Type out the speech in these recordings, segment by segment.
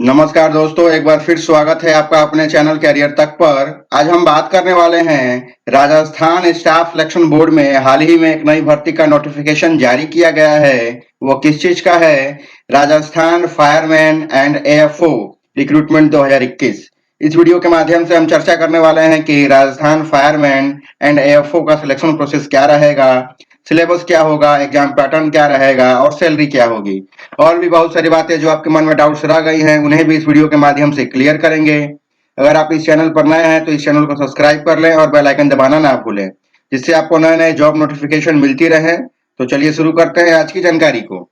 नमस्कार दोस्तों, एक बार फिर स्वागत है आपका अपने चैनल कैरियर तक पर। आज हम बात करने वाले हैं राजस्थान स्टाफ सिलेक्शन बोर्ड में हाल ही में एक नई भर्ती का नोटिफिकेशन जारी किया गया है। वो किस चीज का है? Rajasthan fireman and AFO recruitment 2021। इस वीडियो के माध्यम से हम चर्चा करने वाले हैं कि राजस्थान फायरमैन एंड एएफओ का सिलेक्शन प्रोसेस क्या रहेगा, सिलेबस क्या होगा, एग्जाम पैटर्न क्या रहेगा और सैलरी क्या होगी। और भी बहुत सारी बातें जो आपके मन में डाउट्स रह गई हैं, उन्हें भी इस वीडियो के माध्यम से क्लियर करेंगे। अगर आप इस चैनल पर नए हैं तो इस चैनल को सब्सक्राइब कर लें और बेल आइकन दबाना ना भूलें, जिससे आपको नए नए जॉब नोटिफिकेशन मिलती रहे। तो चलिए शुरू करते हैं आज की जानकारी को।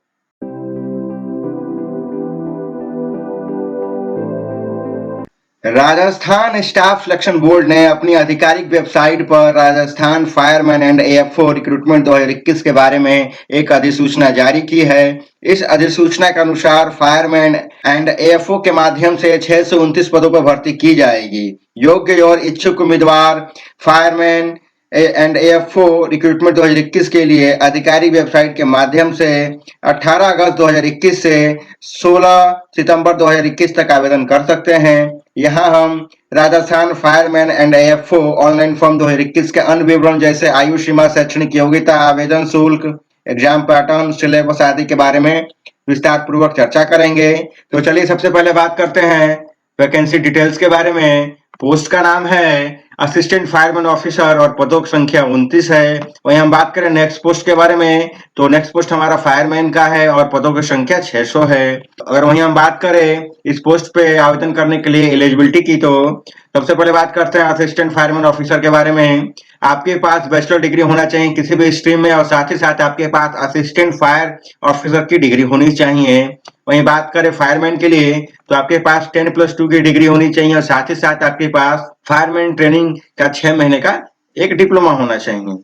राजस्थान स्टाफ सिलेक्शन बोर्ड ने अपनी आधिकारिक वेबसाइट पर Rajasthan fireman and AFO recruitment 2021 के बारे में एक अधिसूचना जारी की है। इस अधिसूचना के अनुसार फायरमैन एंड एएफओ के माध्यम से 629 पदों पर भर्ती की जाएगी। योग्य और इच्छुक उम्मीदवार फायरमैन एंड एएफओ रिक्रूटमेंट 2021 के लिए आधिकारिक वेबसाइट के माध्यम से 18 अगस्त 2021 से 16 सितंबर 2021 तक आवेदन कर सकते हैं। यहाँ हम Rajasthan fireman and AFO online form 2021 के अन्य विवरण जैसे आयु सीमा, शैक्षणिक योग्यता, आवेदन शुल्क, एग्जाम पैटर्न, सिलेबस आदि के बारे में विस्तार पूर्वक चर्चा करेंगे। तो चलिए सबसे पहले बात करते हैं वैकेंसी डिटेल्स के बारे में। पोस्ट का नाम है असिस्टेंट फायरमैन ऑफिसर और पदों की संख्या 29 है। वहीं हम बात करें नेक्स्ट पोस्ट के बारे में, तो नेक्स्ट पोस्ट हमारा फायरमैन का है और पदों की संख्या 600 है। अगर वहीं हम बात करें इस पोस्ट पे आवेदन करने के लिए एलिजिबिलिटी की, तो सबसे पहले बात करते हैं असिस्टेंट फायरमैन ऑफिसर के बारे में। आपके पास बैचलर डिग्री होना चाहिए किसी भी स्ट्रीम में, और साथ ही साथ आपके पास असिस्टेंट फायर ऑफिसर की डिग्री होनी चाहिए। वहीं बात करें फायरमैन के लिए, तो आपके पास 10+2 की डिग्री होनी चाहिए और साथ ही साथ आपके पास फायरमैन ट्रेनिंग का 6 महीने का एक डिप्लोमा होना चाहिए।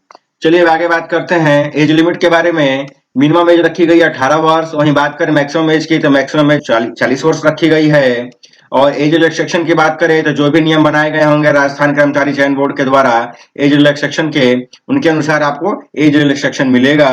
चलिए आगे बात करते हैं एज लिमिट के बारे में। मिनिमम एज रखी गई है 18 वर्ष। वहीं बात करें मैक्सिमम एज की, तो मैक्सिमम एज 40 वर्ष रखी गई है। और एज रिलैक्सेशन की बात करें तो जो भी नियम बनाए गए होंगे राजस्थान कर्मचारी चयन बोर्ड के द्वारा एज रिलैक्सेशन के, उनके अनुसार आपको एज रिलैक्सेशन मिलेगा।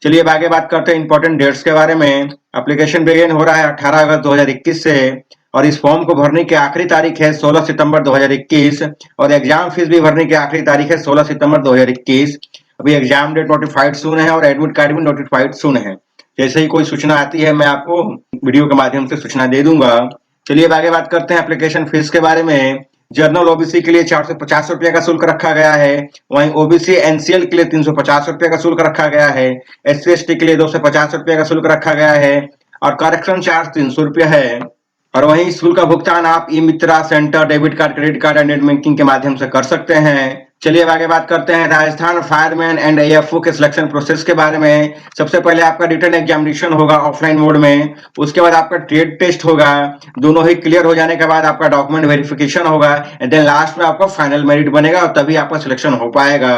चलिए अब आगे बात करते हैं इंपॉर्टेंट डेट्स के बारे में। एप्लीकेशन बिगिन हो रहा है 18 अगस्त 2021 से, और इस फॉर्म को भरने की आखिरी तारीख है 16 सितंबर 2021, और एग्जाम फीस भी भरने की आखिरी तारीख है 16 सितंबर 2021। अभी एग्जाम डेट नोटिफाइड सुन है और एडमिट कार्ड भी नोटिफाइड सुन है। जैसे ही कोई सूचना आती है मैं आपको वीडियो के माध्यम से सूचना दे दूंगा। चलिए अब आगे बात करते हैं एप्लीकेशन फीस के बारे में। जनरल ओबीसी के लिए 450 रुपए का शुल्क रखा गया है। वहीं ओबीसी एनसीएल के लिए 350 रुपए का शुल्क रखा गया है। एससी एसटी के लिए 250 रुपए का शुल्क रखा गया है, और करेक्शन चार्ज 300 रुपया है। और वहीं शुल्क का भुगतान आप e Mitra centre, debit card, credit card और नेट बैंकिंग के माध्यम से कर सकते हैं। चलिए अब आगे बात करते हैं राजस्थान फायरमैन एंड एएफओ के सिलेक्शन प्रोसेस के बारे में। सबसे पहले आपका रिटन एग्जामिनेशन होगा ऑफलाइन मोड में। उसके बाद आपका ट्रेड टेस्ट होगा। दोनों ही क्लियर हो जाने के बाद आपका डॉक्यूमेंट वेरिफिकेशन होगा, एंड देन लास्ट में आपका फाइनल मेरिट बनेगा और तभी आपका सिलेक्शन हो पाएगा।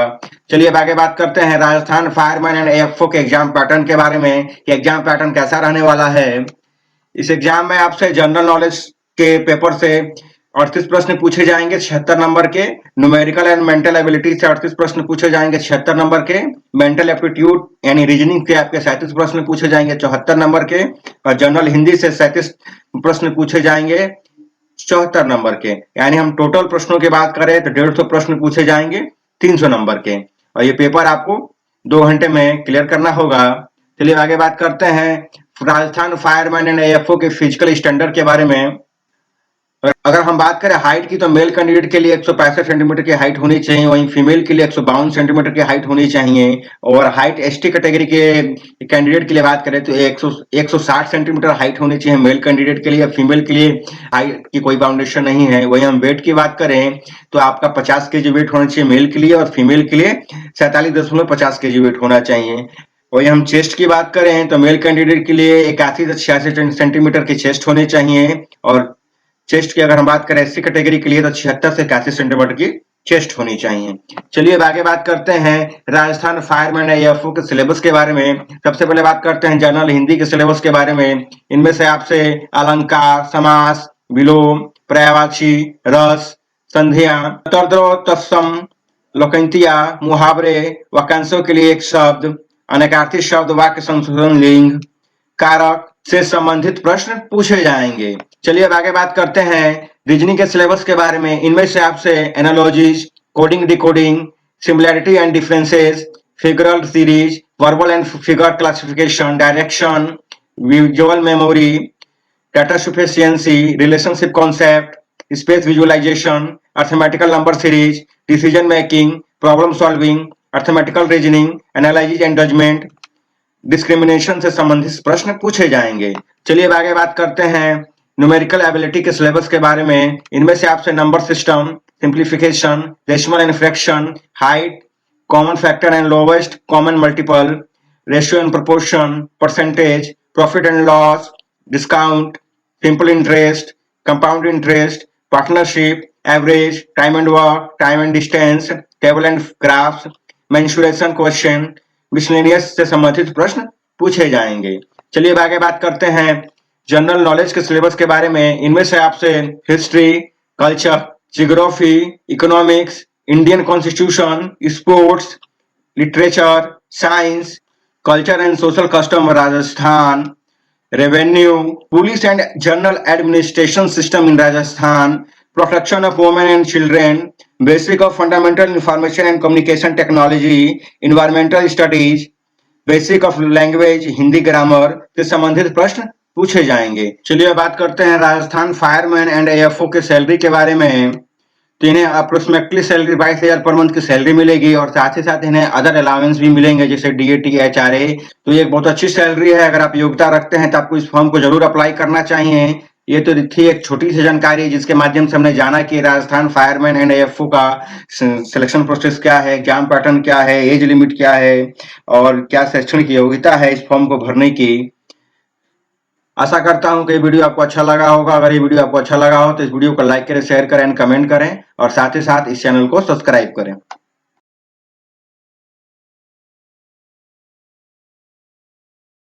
चलिए अब आगे बात करते हैं राजस्थान फायरमैन एंड एएफओ के एग्जाम पैटर्न के बारे में कि एग्जाम पैटर्न कैसा रहने वाला है। इस एग्जाम में आपसे जनरल नॉलेज के पेपर से 38 प्रश्न पूछे जाएंगे 76 नंबर के। न्यूमेरिकल एंड मेंटल एबिलिटी से 38 प्रश्न पूछे जाएंगे 76 नंबर के। मेंटल एप्टीट्यूड यानी रीजनिंग से आपके 37 प्रश्न पूछे जाएंगे 74 नंबर के। और जनरल हिंदी से 37 प्रश्न पूछे जाएंगे 74 नंबर के। यानी हम टोटल प्रश्नों की बात करें तो 150 प्रश्न पूछे जाएंगे 300 नंबर के, और ये पेपर आपको 2 घंटे में क्लियर करना होगा। चलिए आगे बात करते हैं राजस्थान फायरमैन एंड एएफओ के फिजिकल स्टैंडर्ड के बारे में। अगर हम बात करें हाइट की, तो मेल कैंडिडेट के लिए 165 सेंटीमीटर की हाइट होनी चाहिए। वहीं फीमेल के लिए 152 सेंटीमीटर की हाइट होनी चाहिए। और हाइट एसटी कैटेगरी के कैंडिडेट के लिए बात करें तो 160 सेंटीमीटर हाइट होनी चाहिए मेल कैंडिडेट के लिए। फीमेल के लिए हाइट की कोई बाउंडेशन नहीं है। वहीं हम वेट की बात करें तो आपका 50 केजी वेट होना चाहिए मेल के लिए, और फीमेल के लिए 47.50 केजी वेट होना चाहिए। वही हम चेस्ट की बात करें तो मेल कैंडिडेट के लिए 81 से 86 सेंटीमीटर की चेस्ट होनी चाहिए, और चेस्ट की अगर हम बात करें एससी कैटेगरी के लिए तो 76 से 81 सेंटीमीटर की चेस्ट होनी चाहिए। चलिए अब आगे बात करते हैं राजस्थान फायरमैन एएफओ के सिलेबस के बारे में। सबसे पहले बात करते हैं जनरल हिंदी के सिलेबस के बारे में। इनमें से आपसे अलंकार, समास, विलोम, पर्यायवाची, रस, संधियां, तर्द्रो, तत्सम, लोकंतिया, मुहावरे, वाक्यांशों के लिए एक शब्द, अनेकार्थी शब्द, वाक्य संशोधन, लिंग, कारक, से संबंधित प्रश्न पूछे जाएंगे। चलिए अब आगे बात करते हैं रीजनिंग के सिलेबस के बारे में। इनमें से आपसे analogies, coding decoding, similarity and differences, figural series, verbal and figure classification, direction, visual memory, data sufficiency, relationship concept, space visualization, arithmetical number series, decision making, problem solving, arithmetical reasoning, analysis and judgement, discrimination से संबंधित प्रश्न पूछे जाएंगे। चलिए अब आगे बात करते हैं न्यूमेरिकल एबिलिटी के सिलेबस के बारे में। इनमें से आपसे number system, simplification, decimal and fraction, height, common factor and lowest common multiple, ratio and proportion, percentage, profit and loss, discount, simple interest, compound interest, partnership, average, time and work, time and distance, table and graphs, mensuration question, miscellaneous से संबंधित प्रश्न पूछे जाएंगे। चलिए अब आगे बात करते हैं जनरल नॉलेज के सिलेबस के बारे में। इनमें से आपसे history, culture, geography, economics, Indian constitution, sports, literature, science, culture and social custom Rajasthan, revenue, police and general administration system in Rajasthan, protection of women and children, basic of fundamental information and communication technology, environmental studies, basic of language, Hindi grammar से संबंधित प्रश्न पूछे जाएंगे। चलिए बात करते हैं Rajasthan fireman and AFO के सैलरी के बारे में। तो इन्हें अप्रोक्सीमेटली सैलरी 22,000 पर मंथ की सैलरी मिलेगी और साथ ही साथ इन्हें अदर अलाउंस भी मिलेंगे जैसे डीएटी, एचआरए। तो ये एक बहुत अच्छी सैलरी है। अगर आप योग्यता रखते हैं तो आपको इस फॉर्म को जरूर अप्लाई करना चाहिए। ये तो थी एक छोटी सी जानकारी जिसके माध्यम से हमने जाना कि राजस्थान फायरमैन एंड एएफओ का सिलेक्शन प्रोसेस क्या है, एग्जाम पैटर्न क्या है, एज लिमिट क्या है और क्या शैक्षणिक योग्यता है इस फॉर्म को भरने की। आशा करता हूं कि ये वीडियो आपको अच्छा लगा होगा। अगर ये वीडियो आपको अच्छा लगा हो तो इस वीडियो को लाइक करें, शेयर करें एंड कमेंट करें और साथ ही साथ इस चैनल को सब्सक्राइब करें।